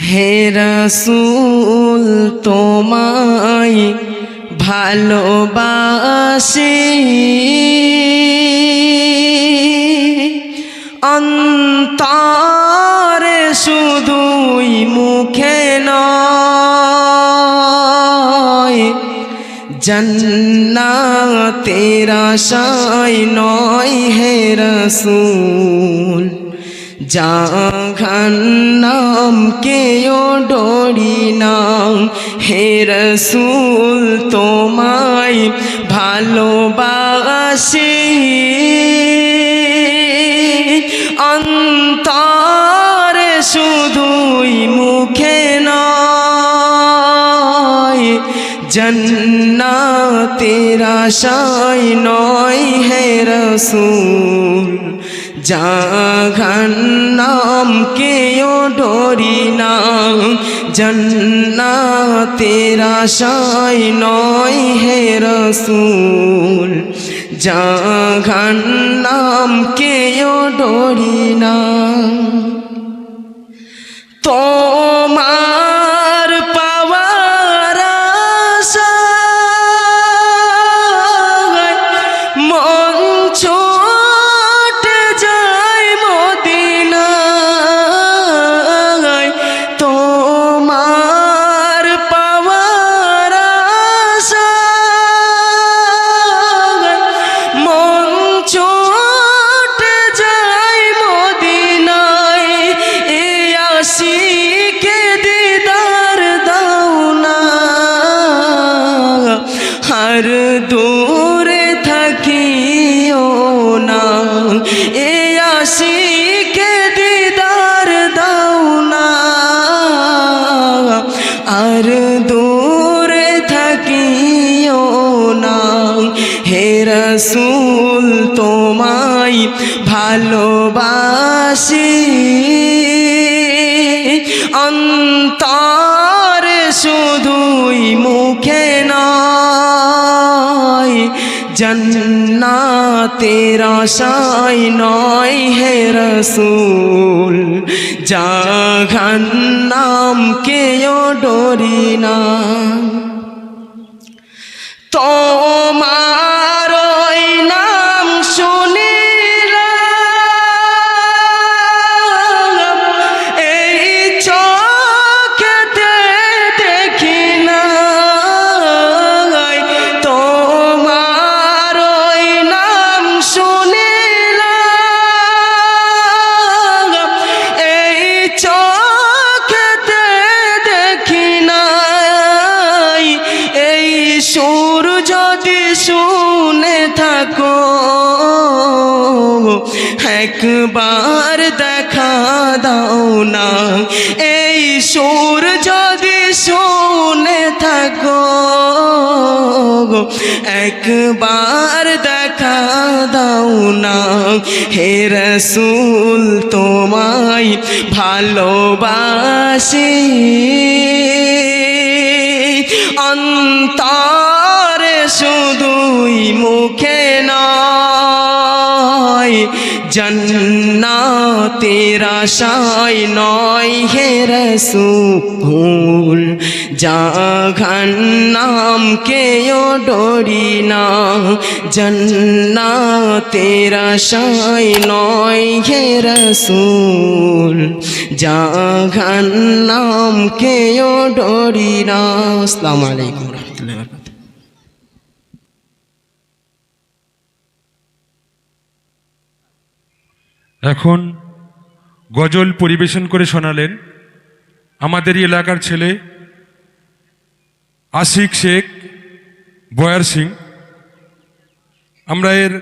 হে রাসূল তোমায় ভালোবাসি, অন্তরে শুধুই মুখে নয়, জান্নাতের আশায় নয় হে রাসূল, জাহান্নাম কেও ডরি না হে রাসূল তোমায় ভালোবাসি, অন্তরে শুধুই মুখে নয়, জান্নাতের আশায় নয় হে রাসূল, জাহান্নাম কেও ডরি না, জান্নাতের আশায় নয় হে রাসূল, জাহান্নাম কেও ডরি না। তোমার পাওয়ার আশায় মন ছুটে যায় মদিনায়, তোমার পাওয়ার আশায় মন ছুটে যায় মদিনায়, এ আশিকে দিদার দাও না, আর দূরে থাকিও না, এ আশিকে দিদার দাও না, আর দূরে থাকিও না হে রাসূল তোমায় ভালোবাসি, অন্তরে শুধুই মুখে নয়, জান্নাতের আশায় নয় হে রাসূল, জাহান্নাম কেও ডরি না। তোমার ওই নাম শুনিলাম এই চোখেতে দেখি না, তোমার ওই নাম শুনিলাম এই চোখেতে দেখি না, এই সুর যদি শুনে থাকো একবার দেখা দাও না, এই সুর যদি শুনে থাকো একবার দেখা দাও না হে রাসূল তোমায় ভালোবাসি, অন্তরে শুধুই মুখে নয়, জান্নাতের আশায় নয় হে রাসূল, জাহান্নাম কেও ডরি না, জান্নাতের আশায় নয় হে রাসূল, জাহান্নাম কেও ডরি না। আসসালামু আলাইকুম ওয়া রাহমাতুল্লাহি ওয়া বারাকাতুহু। এখন গজল পরিবেশন করে শোনালেন আমাদেরই এলাকার ছেলে আশিক শেখ বয়ার সিং। আমরা এর